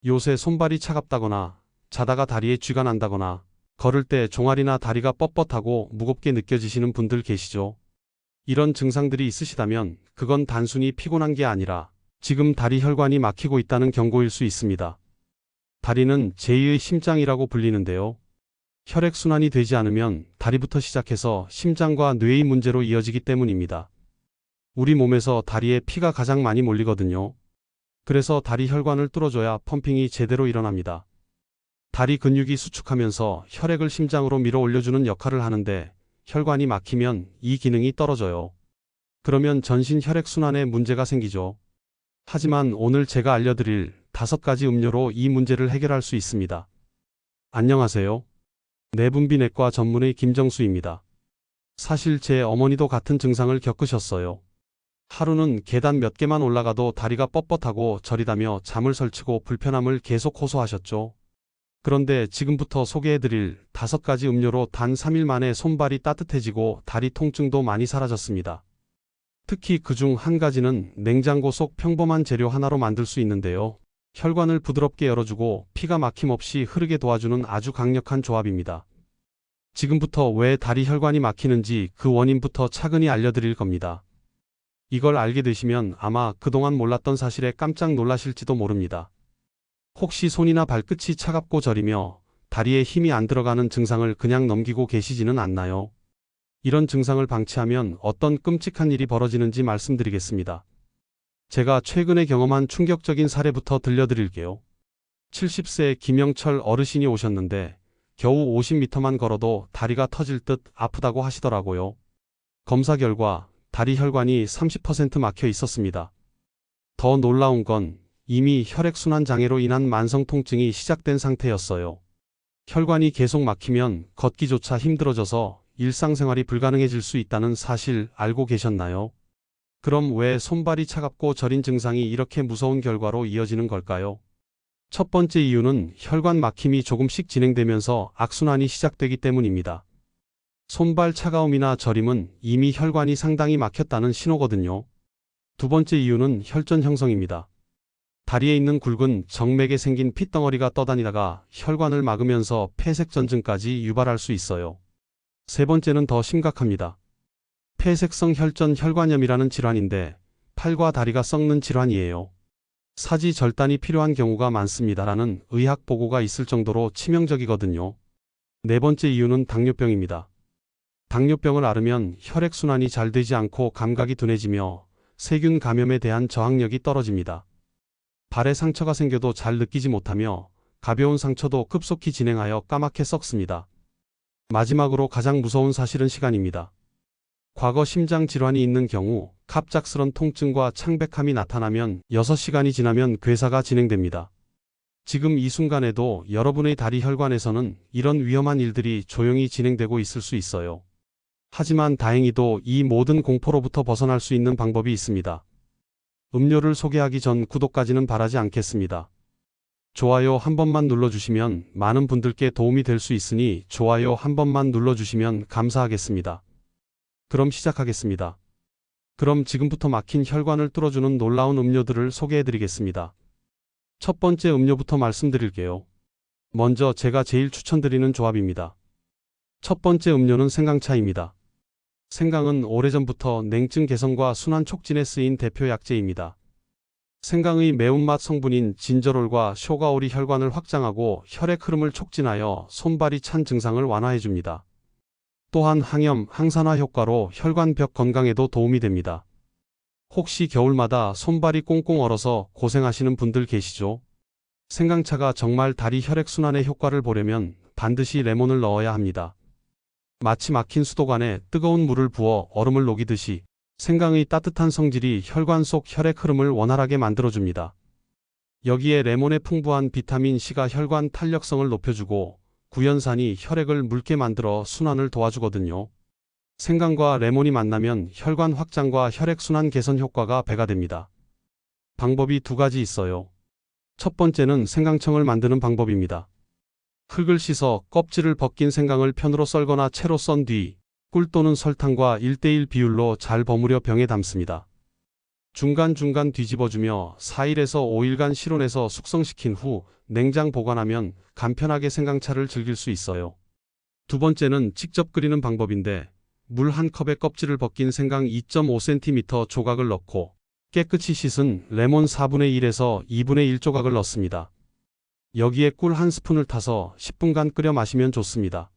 요새 손발이 차갑다거나 자다가 다리에 쥐가 난다거나 걸을 때 종아리나 다리가 뻣뻣하고 무겁게 느껴지시는 분들 계시죠? 이런 증상들이 있으시다면 그건 단순히 피곤한 게 아니라 지금 다리 혈관이 막히고 있다는 경고일 수 있습니다. 다리는 제2의 심장이라고 불리는데요. 혈액순환이 되지 않으면 다리부터 시작해서 심장과 뇌의 문제로 이어지기 때문입니다. 우리 몸에서 다리에 피가 가장 많이 몰리거든요. 그래서 다리 혈관을 뚫어줘야 펌핑이 제대로 일어납니다. 다리 근육이 수축하면서 혈액을 심장으로 밀어 올려주는 역할을 하는데 혈관이 막히면 이 기능이 떨어져요. 그러면 전신 혈액순환에 문제가 생기죠. 하지만 오늘 제가 알려드릴 5가지 음료로 이 문제를 해결할 수 있습니다. 안녕하세요. 내분비내과 전문의 김정수입니다. 사실 제 어머니도 같은 증상을 겪으셨어요. 하루는 계단 몇 개만 올라가도 다리가 뻣뻣하고 저리다며 잠을 설치고 불편함을 계속 호소하셨죠. 그런데 지금부터 소개해드릴 5가지 음료로 단 3일 만에 손발이 따뜻해지고 다리 통증도 많이 사라졌습니다. 특히 그중 한 가지는 냉장고 속 평범한 재료 하나로 만들 수 있는데요. 혈관을 부드럽게 열어주고 피가 막힘없이 흐르게 도와주는 아주 강력한 조합입니다. 지금부터 왜 다리 혈관이 막히는지 그 원인부터 차근히 알려드릴 겁니다. 이걸 알게 되시면 아마 그동안 몰랐던 사실에 깜짝 놀라실지도 모릅니다. 혹시 손이나 발끝이 차갑고 저리며 다리에 힘이 안 들어가는 증상을 그냥 넘기고 계시지는 않나요? 이런 증상을 방치하면 어떤 끔찍한 일이 벌어지는지 말씀드리겠습니다. 제가 최근에 경험한 충격적인 사례부터 들려드릴게요. 70세 김영철 어르신이 오셨는데 겨우 50m만 걸어도 다리가 터질 듯 아프다고 하시더라고요. 검사 결과 다리 혈관이 30% 막혀 있었습니다. 더 놀라운 건 이미 혈액순환 장애로 인한 만성 통증이 시작된 상태였어요. 혈관이 계속 막히면 걷기조차 힘들어져서 일상생활이 불가능해질 수 있다는 사실 알고 계셨나요? 그럼 왜 손발이 차갑고 저린 증상이 이렇게 무서운 결과로 이어지는 걸까요? 첫 번째 이유는 혈관 막힘이 조금씩 진행되면서 악순환이 시작되기 때문입니다. 손발 차가움이나 저림은 이미 혈관이 상당히 막혔다는 신호거든요. 두 번째 이유는 혈전 형성입니다. 다리에 있는 굵은 정맥에 생긴 핏덩어리가 떠다니다가 혈관을 막으면서 폐색전증까지 유발할 수 있어요. 세 번째는 더 심각합니다. 폐색성 혈전 혈관염이라는 질환인데 팔과 다리가 썩는 질환이에요. 사지 절단이 필요한 경우가 많습니다라는 의학 보고가 있을 정도로 치명적이거든요. 네 번째 이유는 당뇨병입니다. 당뇨병을 앓으면 혈액순환이 잘 되지 않고 감각이 둔해지며 세균 감염에 대한 저항력이 떨어집니다. 발에 상처가 생겨도 잘 느끼지 못하며 가벼운 상처도 급속히 진행하여 까맣게 썩습니다. 마지막으로 가장 무서운 사실은 시간입니다. 과거 심장 질환이 있는 경우 갑작스런 통증과 창백함이 나타나면 6시간이 지나면 괴사가 진행됩니다. 지금 이 순간에도 여러분의 다리 혈관에서는 이런 위험한 일들이 조용히 진행되고 있을 수 있어요. 하지만 다행히도 이 모든 공포로부터 벗어날 수 있는 방법이 있습니다. 음료를 소개하기 전 구독까지는 바라지 않겠습니다. 좋아요 한 번만 눌러주시면 많은 분들께 도움이 될 수 있으니 좋아요 한 번만 눌러주시면 감사하겠습니다. 그럼 시작하겠습니다. 그럼 지금부터 막힌 혈관을 뚫어주는 놀라운 음료들을 소개해드리겠습니다. 첫 번째 음료부터 말씀드릴게요. 먼저 제가 제일 추천드리는 조합입니다. 첫 번째 음료는 생강차입니다. 생강은 오래전부터 냉증 개선과 순환 촉진에 쓰인 대표 약재입니다. 생강의 매운맛 성분인 진저롤과 쇼가올이 혈관을 확장하고 혈액 흐름을 촉진하여 손발이 찬 증상을 완화해줍니다. 또한 항염, 항산화 효과로 혈관벽 건강에도 도움이 됩니다. 혹시 겨울마다 손발이 꽁꽁 얼어서 고생하시는 분들 계시죠? 생강차가 정말 다리 혈액순환에 효과를 보려면 반드시 레몬을 넣어야 합니다. 마치 막힌 수도관에 뜨거운 물을 부어 얼음을 녹이듯이 생강의 따뜻한 성질이 혈관 속 혈액 흐름을 원활하게 만들어줍니다. 여기에 레몬의 풍부한 비타민 C가 혈관 탄력성을 높여주고 구연산이 혈액을 묽게 만들어 순환을 도와주거든요. 생강과 레몬이 만나면 혈관 확장과 혈액순환 개선 효과가 배가 됩니다. 방법이 2가지 있어요. 첫 번째는 생강청을 만드는 방법입니다. 흙을 씻어 껍질을 벗긴 생강을 편으로 썰거나 채로 썬 뒤 꿀 또는 설탕과 1:1 비율로 잘 버무려 병에 담습니다. 중간중간 뒤집어주며 4일에서 5일간 실온에서 숙성시킨 후 냉장 보관하면 간편하게 생강차를 즐길 수 있어요. 두 번째는 직접 끓이는 방법인데 물 한 컵에 껍질을 벗긴 생강 2.5cm 조각을 넣고 깨끗이 씻은 레몬 4분의 1에서 2분의 1 조각을 넣습니다. 여기에 꿀 한 스푼을 타서 10분간 끓여 마시면 좋습니다.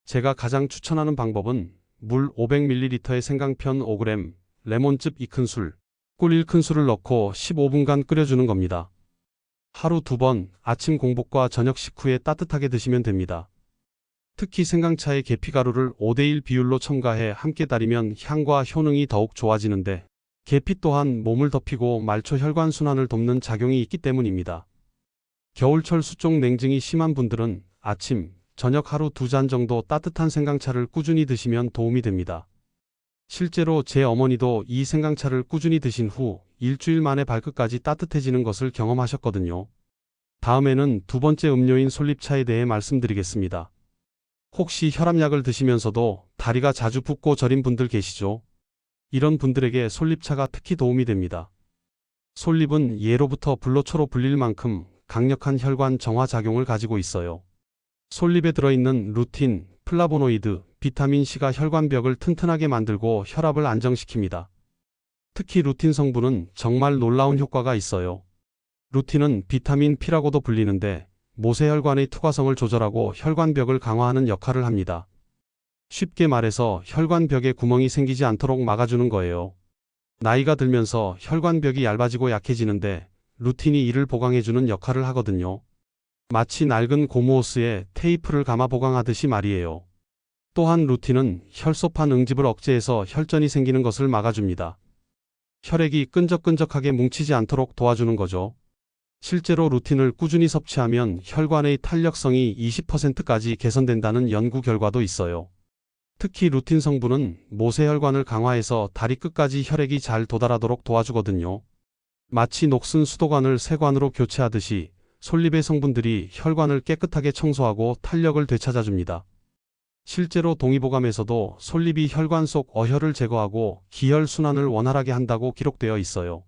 제가 가장 추천하는 방법은 물 500ml에 생강편 5g, 레몬즙 2큰술, 꿀 1큰술을 넣고 15분간 끓여주는 겁니다. 하루 2번 아침 공복과 저녁 식후에 따뜻하게 드시면 됩니다. 특히 생강차에 계피가루를 5:1 비율로 첨가해 함께 달이면 향과 효능이 더욱 좋아지는데 계피 또한 몸을 덮이고 말초 혈관순환을 돕는 작용이 있기 때문입니다. 겨울철 수족 냉증이 심한 분들은 아침, 저녁 하루 2잔 정도 따뜻한 생강차를 꾸준히 드시면 도움이 됩니다. 실제로 제 어머니도 이 생강차를 꾸준히 드신 후 일주일 만에 발끝까지 따뜻해지는 것을 경험하셨거든요. 다음에는 두 번째 음료인 솔잎차에 대해 말씀드리겠습니다. 혹시 혈압약을 드시면서도 다리가 자주 붓고 저린 분들 계시죠? 이런 분들에게 솔잎차가 특히 도움이 됩니다. 솔잎은 예로부터 불로초로 불릴 만큼 강력한 혈관 정화 작용을 가지고 있어요. 솔잎에 들어있는 루틴, 플라보노이드, 비타민C가 혈관벽을 튼튼하게 만들고 혈압을 안정시킵니다. 특히 루틴 성분은 정말 놀라운 효과가 있어요. 루틴은 비타민 P라고도 불리는데 모세혈관의 투과성을 조절하고 혈관벽을 강화하는 역할을 합니다. 쉽게 말해서 혈관벽에 구멍이 생기지 않도록 막아주는 거예요. 나이가 들면서 혈관벽이 얇아지고 약해지는데 루틴이 이를 보강해주는 역할을 하거든요. 마치 낡은 고무호스에 테이프를 감아 보강하듯이 말이에요. 또한 루틴은 혈소판 응집을 억제해서 혈전이 생기는 것을 막아줍니다. 혈액이 끈적끈적하게 뭉치지 않도록 도와주는 거죠. 실제로 루틴을 꾸준히 섭취하면 혈관의 탄력성이 20%까지 개선된다는 연구 결과도 있어요. 특히 루틴 성분은 모세혈관을 강화해서 다리 끝까지 혈액이 잘 도달하도록 도와주거든요. 마치 녹슨 수도관을 새 관으로 교체하듯이 솔잎의 성분들이 혈관을 깨끗하게 청소하고 탄력을 되찾아줍니다. 실제로 동의보감에서도 솔잎이 혈관 속 어혈을 제거하고 기혈 순환을 원활하게 한다고 기록되어 있어요.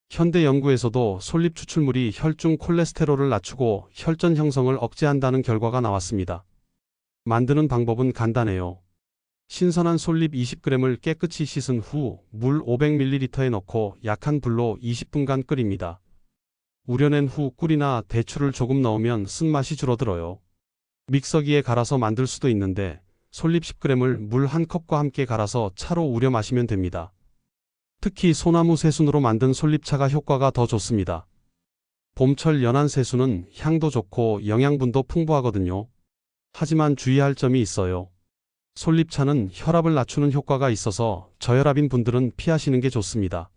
현대 연구에서도 솔잎 추출물이 혈중 콜레스테롤을 낮추고 혈전 형성을 억제한다는 결과가 나왔습니다. 만드는 방법은 간단해요. 신선한 솔잎 20g을 깨끗이 씻은 후 물 500ml에 넣고 약한 불로 20분간 끓입니다. 우려낸 후 꿀이나 대추를 조금 넣으면 쓴맛이 줄어들어요. 믹서기에 갈아서 만들 수도 있는데 솔잎 10g을 물 1컵과 함께 갈아서 차로 우려 마시면 됩니다. 특히 소나무 새순으로 만든 솔잎차가 효과가 더 좋습니다. 봄철 연한 새순은 향도 좋고 영양분도 풍부하거든요. 하지만 주의할 점이 있어요. 솔잎차는 혈압을 낮추는 효과가 있어서 저혈압인 분들은 피하시는 게 좋습니다.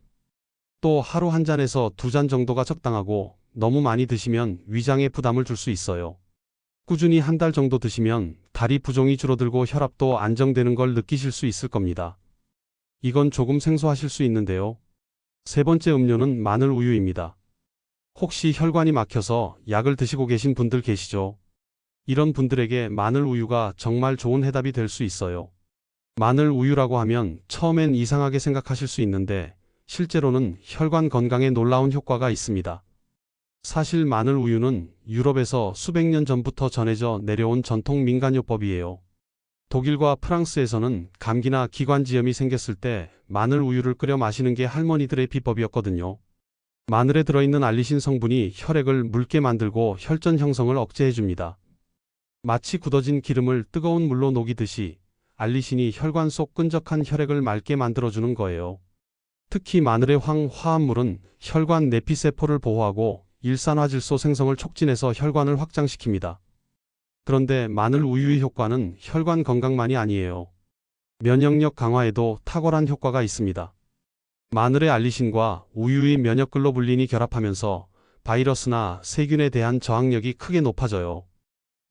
또 하루 한 잔에서 2잔 정도가 적당하고 너무 많이 드시면 위장에 부담을 줄 수 있어요. 꾸준히 한 달 정도 드시면 다리 부종이 줄어들고 혈압도 안정되는 걸 느끼실 수 있을 겁니다. 이건 조금 생소하실 수 있는데요. 세 번째 음료는 마늘 우유입니다. 혹시 혈관이 막혀서 약을 드시고 계신 분들 계시죠? 이런 분들에게 마늘 우유가 정말 좋은 해답이 될 수 있어요. 마늘 우유라고 하면 처음엔 이상하게 생각하실 수 있는데 실제로는 혈관 건강에 놀라운 효과가 있습니다. 사실 마늘 우유는 유럽에서 수백 년 전부터 전해져 내려온 전통 민간요법이에요. 독일과 프랑스에서는 감기나 기관지염이 생겼을 때 마늘 우유를 끓여 마시는 게 할머니들의 비법이었거든요. 마늘에 들어있는 알리신 성분이 혈액을 묽게 만들고 혈전 형성을 억제해줍니다. 마치 굳어진 기름을 뜨거운 물로 녹이듯이 알리신이 혈관 속 끈적한 혈액을 맑게 만들어주는 거예요. 특히 마늘의 황화합물은 혈관 내피세포를 보호하고 일산화질소 생성을 촉진해서 혈관을 확장시킵니다. 그런데 마늘 우유의 효과는 혈관 건강만이 아니에요. 면역력 강화에도 탁월한 효과가 있습니다. 마늘의 알리신과 우유의 면역글로불린이 결합하면서 바이러스나 세균에 대한 저항력이 크게 높아져요.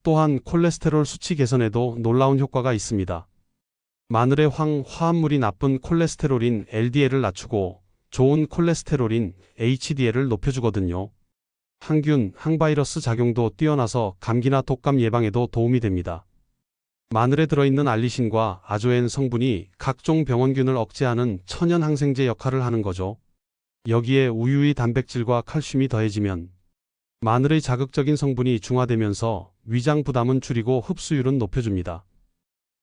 또한 콜레스테롤 수치 개선에도 놀라운 효과가 있습니다. 마늘의 황화합물이 나쁜 콜레스테롤인 LDL을 낮추고 좋은 콜레스테롤인 HDL을 높여주거든요. 항균, 항바이러스 작용도 뛰어나서 감기나 독감 예방에도 도움이 됩니다. 마늘에 들어있는 알리신과 아조엔 성분이 각종 병원균을 억제하는 천연 항생제 역할을 하는 거죠. 여기에 우유의 단백질과 칼슘이 더해지면 마늘의 자극적인 성분이 중화되면서 위장 부담은 줄이고 흡수율은 높여줍니다.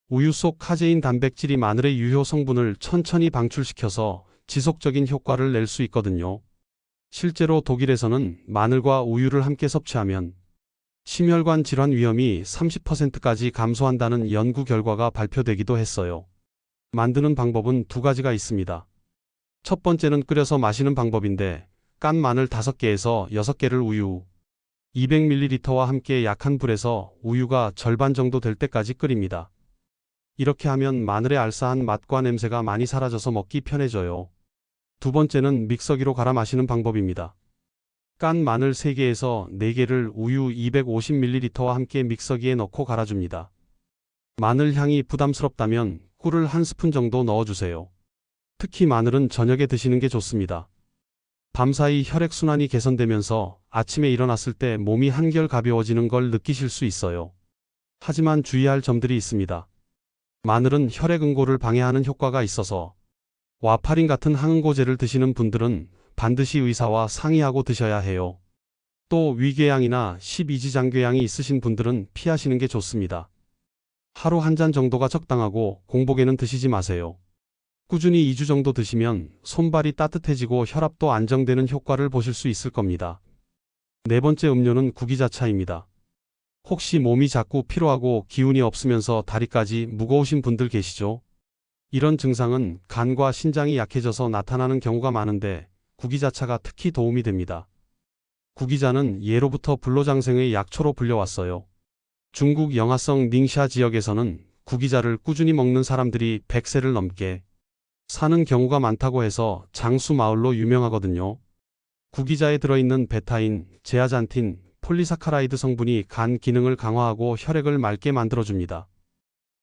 우유 속 카제인 단백질이 마늘의 유효 성분을 천천히 방출시켜서 지속적인 효과를 낼 수 있거든요. 실제로 독일에서는 마늘과 우유를 함께 섭취하면 심혈관 질환 위험이 30%까지 감소한다는 연구 결과가 발표되기도 했어요. 만드는 방법은 두 가지가 있습니다. 첫 번째는 끓여서 마시는 방법인데 깐 마늘 5개에서 6개를 우유 200ml와 함께 약한 불에서 우유가 절반 정도 될 때까지 끓입니다. 이렇게 하면 마늘의 알싸한 맛과 냄새가 많이 사라져서 먹기 편해져요. 두 번째는 믹서기로 갈아 마시는 방법입니다. 깐 마늘 3개에서 4개를 우유 250ml와 함께 믹서기에 넣고 갈아줍니다. 마늘 향이 부담스럽다면 꿀을 1스푼 정도 넣어주세요. 특히 마늘은 저녁에 드시는 게 좋습니다. 밤사이 혈액순환이 개선되면서 아침에 일어났을 때 몸이 한결 가벼워지는 걸 느끼실 수 있어요. 하지만 주의할 점들이 있습니다. 마늘은 혈액 응고를 방해하는 효과가 있어서 와파린 같은 항응고제를 드시는 분들은 반드시 의사와 상의하고 드셔야 해요. 또 위궤양이나 십이지장궤양이 있으신 분들은 피하시는 게 좋습니다. 하루 한 잔 정도가 적당하고 공복에는 드시지 마세요. 꾸준히 2주 정도 드시면 손발이 따뜻해지고 혈압도 안정되는 효과를 보실 수 있을 겁니다. 네 번째 음료는 구기자차입니다. 혹시 몸이 자꾸 피로하고 기운이 없으면서 다리까지 무거우신 분들 계시죠? 이런 증상은 간과 신장이 약해져서 나타나는 경우가 많은데 구기자차가 특히 도움이 됩니다. 구기자는 예로부터 불로장생의 약초로 불려왔어요. 중국 영하성 닝샤 지역에서는 구기자를 꾸준히 먹는 사람들이 100세를 넘게 사는 경우가 많다고 해서 장수 마을로 유명하거든요. 구기자에 들어있는 베타인, 제아잔틴, 폴리사카라이드 성분이 간 기능을 강화하고 혈액을 맑게 만들어줍니다.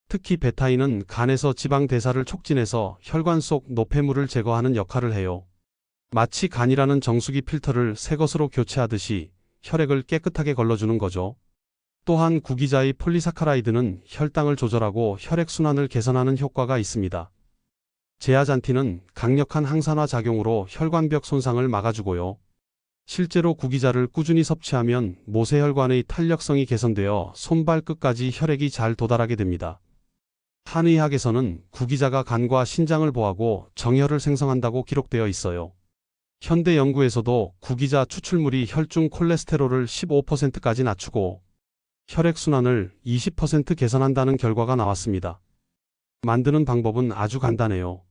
특히 베타인은 간에서 지방 대사를 촉진해서 혈관 속 노폐물을 제거하는 역할을 해요. 마치 간이라는 정수기 필터를 새 것으로 교체하듯이 혈액을 깨끗하게 걸러주는 거죠. 또한 구기자의 폴리사카라이드는 혈당을 조절하고 혈액순환을 개선하는 효과가 있습니다. 제아잔틴은 강력한 항산화 작용으로 혈관벽 손상을 막아주고요. 실제로 구기자를 꾸준히 섭취하면 모세혈관의 탄력성이 개선되어 손발 끝까지 혈액이 잘 도달하게 됩니다. 한의학에서는 구기자가 간과 신장을 보호하고 정혈을 생성한다고 기록되어 있어요. 현대 연구에서도 구기자 추출물이 혈중 콜레스테롤을 15%까지 낮추고 혈액순환을 20% 개선한다는 결과가 나왔습니다. 만드는 방법은 아주 간단해요.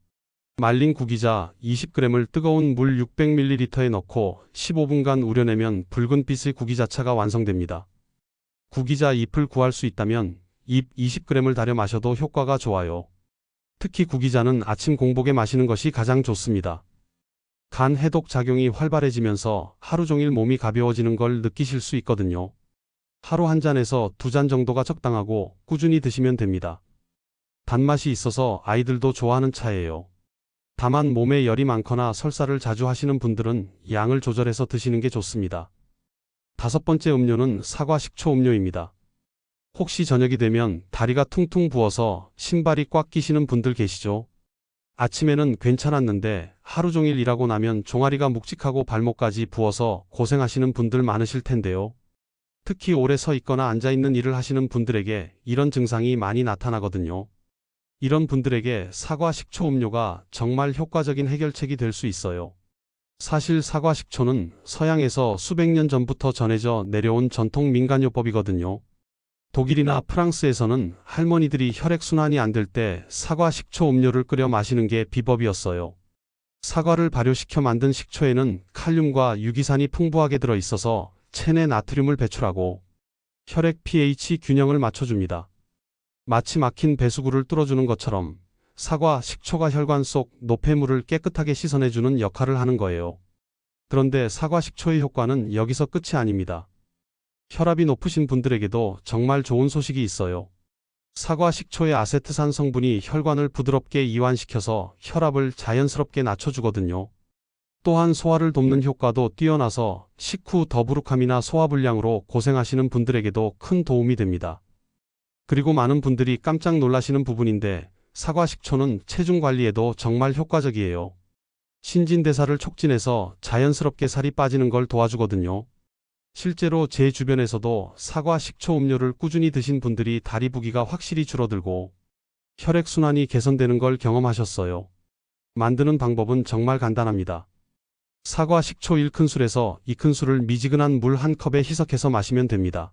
말린 구기자 20g을 뜨거운 물 600ml에 넣고 15분간 우려내면 붉은빛의 구기자차가 완성됩니다. 구기자 잎을 구할 수 있다면 잎 20g을 달여 마셔도 효과가 좋아요. 특히 구기자는 아침 공복에 마시는 것이 가장 좋습니다. 간 해독 작용이 활발해지면서 하루 종일 몸이 가벼워지는 걸 느끼실 수 있거든요. 하루 한 잔에서 2잔 정도가 적당하고 꾸준히 드시면 됩니다. 단맛이 있어서 아이들도 좋아하는 차예요. 다만 몸에 열이 많거나 설사를 자주 하시는 분들은 양을 조절해서 드시는 게 좋습니다. 다섯 번째 음료는 사과 식초 음료입니다. 혹시 저녁이 되면 다리가 퉁퉁 부어서 신발이 꽉 끼시는 분들 계시죠? 아침에는 괜찮았는데 하루 종일 일하고 나면 종아리가 묵직하고 발목까지 부어서 고생하시는 분들 많으실 텐데요. 특히 오래 서 있거나 앉아 있는 일을 하시는 분들에게 이런 증상이 많이 나타나거든요. 이런 분들에게 사과 식초 음료가 정말 효과적인 해결책이 될 수 있어요. 사실 사과 식초는 서양에서 수백 년 전부터 전해져 내려온 전통 민간요법이거든요. 독일이나 프랑스에서는 할머니들이 혈액순환이 안 될 때 사과 식초 음료를 끓여 마시는 게 비법이었어요. 사과를 발효시켜 만든 식초에는 칼륨과 유기산이 풍부하게 들어있어서 체내 나트륨을 배출하고 혈액 pH 균형을 맞춰줍니다. 마치 막힌 배수구를 뚫어주는 것처럼 사과 식초가 혈관 속 노폐물을 깨끗하게 씻어내주는 역할을 하는 거예요. 그런데 사과 식초의 효과는 여기서 끝이 아닙니다. 혈압이 높으신 분들에게도 정말 좋은 소식이 있어요. 사과 식초의 아세트산 성분이 혈관을 부드럽게 이완시켜서 혈압을 자연스럽게 낮춰주거든요. 또한 소화를 돕는 효과도 뛰어나서 식후 더부룩함이나 소화불량으로 고생하시는 분들에게도 큰 도움이 됩니다. 그리고 많은 분들이 깜짝 놀라시는 부분인데 사과 식초는 체중 관리에도 정말 효과적이에요. 신진대사를 촉진해서 자연스럽게 살이 빠지는 걸 도와주거든요. 실제로 제 주변에서도 사과 식초 음료를 꾸준히 드신 분들이 다리 부기가 확실히 줄어들고 혈액순환이 개선되는 걸 경험하셨어요. 만드는 방법은 정말 간단합니다. 사과 식초 1큰술에서 2큰술을 미지근한 물 한 컵에 희석해서 마시면 됩니다.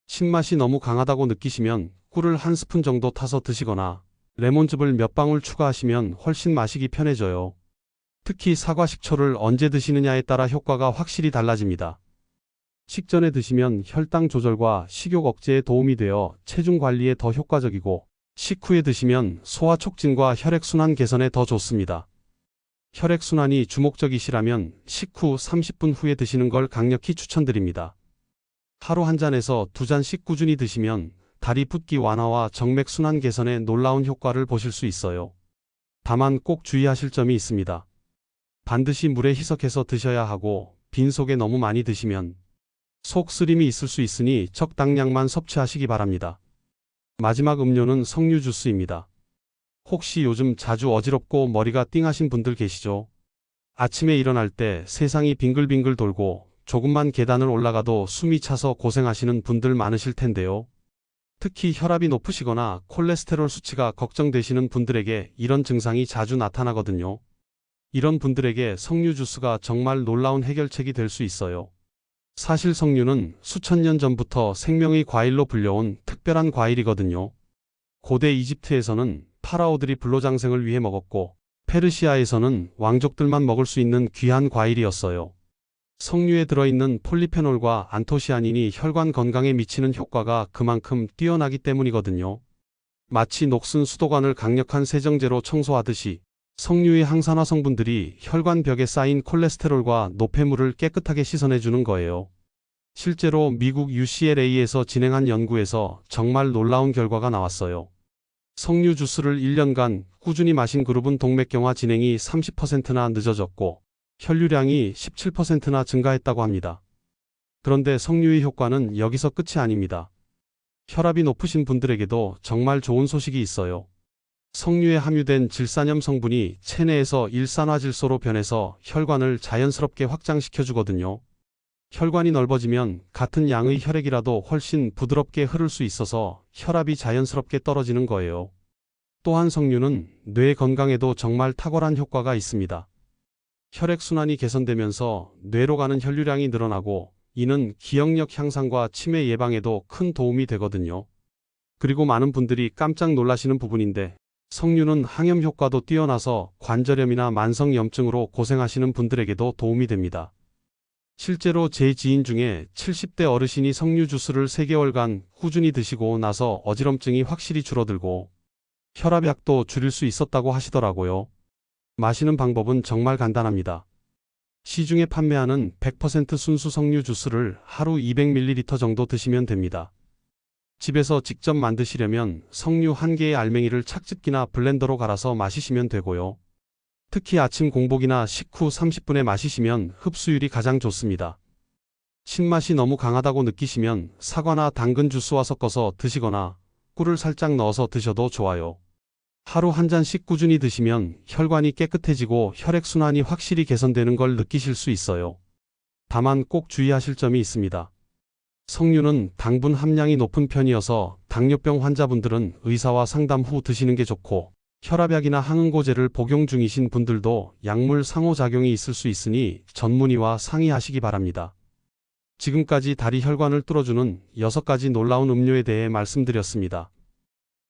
신맛이 너무 강하다고 느끼시면 꿀을 한 스푼 정도 타서 드시거나 레몬즙을 몇 방울 추가하시면 훨씬 마시기 편해져요. 특히 사과 식초를 언제 드시느냐에 따라 효과가 확실히 달라집니다. 식전에 드시면 혈당 조절과 식욕 억제에 도움이 되어 체중 관리에 더 효과적이고, 식후에 드시면 소화 촉진과 혈액순환 개선에 더 좋습니다. 혈액순환이 주목적이시라면 식후 30분 후에 드시는 걸 강력히 추천드립니다. 하루 한 잔에서 두 잔씩 꾸준히 드시면 다리 붓기 완화와 정맥순환 개선에 놀라운 효과를 보실 수 있어요. 다만 꼭 주의하실 점이 있습니다. 반드시 물에 희석해서 드셔야 하고, 빈속에 너무 많이 드시면 속 쓰림이 있을 수 있으니 적당량만 섭취하시기 바랍니다. 마지막 음료는 석류 주스입니다. 혹시 요즘 자주 어지럽고 머리가 띵하신 분들 계시죠? 아침에 일어날 때 세상이 빙글빙글 돌고 조금만 계단을 올라가도 숨이 차서 고생하시는 분들 많으실 텐데요. 특히 혈압이 높으시거나 콜레스테롤 수치가 걱정되시는 분들에게 이런 증상이 자주 나타나거든요. 이런 분들에게 석류 주스가 정말 놀라운 해결책이 될 수 있어요. 사실 석류는 수천 년 전부터 생명의 과일로 불려온 특별한 과일이거든요. 고대 이집트에서는 파라오들이 불로장생을 위해 먹었고, 페르시아에서는 왕족들만 먹을 수 있는 귀한 과일이었어요. 석류에 들어있는 폴리페놀과 안토시아닌이 혈관 건강에 미치는 효과가 그만큼 뛰어나기 때문이거든요. 마치 녹슨 수도관을 강력한 세정제로 청소하듯이 석류의 항산화 성분들이 혈관벽에 쌓인 콜레스테롤과 노폐물을 깨끗하게 씻어내주는 거예요. 실제로 미국 UCLA에서 진행한 연구에서 정말 놀라운 결과가 나왔어요. 석류 주스를 1년간 꾸준히 마신 그룹은 동맥경화 진행이 30%나 늦어졌고 혈류량이 17%나 증가했다고 합니다. 그런데 석류의 효과는 여기서 끝이 아닙니다. 혈압이 높으신 분들에게도 정말 좋은 소식이 있어요. 석류에 함유된 질산염 성분이 체내에서 일산화질소로 변해서 혈관을 자연스럽게 확장시켜주거든요. 혈관이 넓어지면 같은 양의 혈액이라도 훨씬 부드럽게 흐를 수 있어서 혈압이 자연스럽게 떨어지는 거예요. 또한 석류는 뇌 건강에도 정말 탁월한 효과가 있습니다. 혈액순환이 개선되면서 뇌로 가는 혈류량이 늘어나고, 이는 기억력 향상과 치매 예방에도 큰 도움이 되거든요. 그리고 많은 분들이 깜짝 놀라시는 부분인데, 석류는 항염 효과도 뛰어나서 관절염이나 만성염증으로 고생하시는 분들에게도 도움이 됩니다. 실제로 제 지인 중에 70대 어르신이 석류 주스를 3개월간 꾸준히 드시고 나서 어지럼증이 확실히 줄어들고 혈압약도 줄일 수 있었다고 하시더라고요. 마시는 방법은 정말 간단합니다. 시중에 판매하는 100% 순수 석류 주스를 하루 200ml 정도 드시면 됩니다. 집에서 직접 만드시려면 석류 1개의 알맹이를 착즙기나 블렌더로 갈아서 마시시면 되고요. 특히 아침 공복이나 식후 30분에 마시시면 흡수율이 가장 좋습니다. 신맛이 너무 강하다고 느끼시면 사과나 당근 주스와 섞어서 드시거나 꿀을 살짝 넣어서 드셔도 좋아요. 하루 한 잔씩 꾸준히 드시면 혈관이 깨끗해지고 혈액순환이 확실히 개선되는 걸 느끼실 수 있어요. 다만 꼭 주의하실 점이 있습니다. 석류는 당분 함량이 높은 편이어서 당뇨병 환자분들은 의사와 상담 후 드시는 게 좋고, 혈압약이나 항응고제를 복용 중이신 분들도 약물 상호작용이 있을 수 있으니 전문의와 상의하시기 바랍니다. 지금까지 다리 혈관을 뚫어주는 6가지 놀라운 음료에 대해 말씀드렸습니다.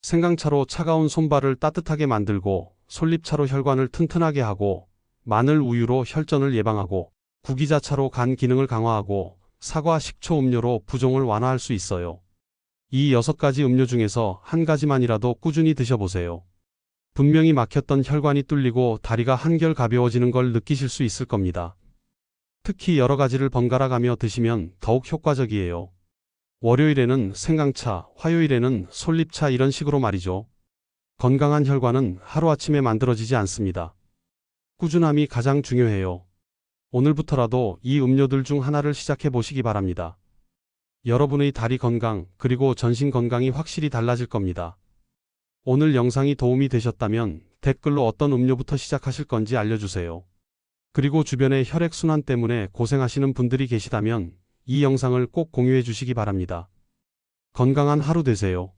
생강차로 차가운 손발을 따뜻하게 만들고, 솔잎차로 혈관을 튼튼하게 하고, 마늘 우유로 혈전을 예방하고, 구기자차로 간 기능을 강화하고, 사과 식초 음료로 부종을 완화할 수 있어요. 이 6가지 음료 중에서 한 가지만이라도 꾸준히 드셔보세요. 분명히 막혔던 혈관이 뚫리고 다리가 한결 가벼워지는 걸 느끼실 수 있을 겁니다. 특히 여러 가지를 번갈아 가며 드시면 더욱 효과적이에요. 월요일에는 생강차, 화요일에는 솔잎차 이런 식으로 말이죠. 건강한 혈관은 하루아침에 만들어지지 않습니다. 꾸준함이 가장 중요해요. 오늘부터라도 이 음료들 중 하나를 시작해 보시기 바랍니다. 여러분의 다리 건강 그리고 전신 건강이 확실히 달라질 겁니다. 오늘 영상이 도움이 되셨다면 댓글로 어떤 음료부터 시작하실 건지 알려주세요. 그리고 주변의 혈액순환 때문에 고생하시는 분들이 계시다면 이 영상을 꼭 공유해 주시기 바랍니다. 건강한 하루 되세요.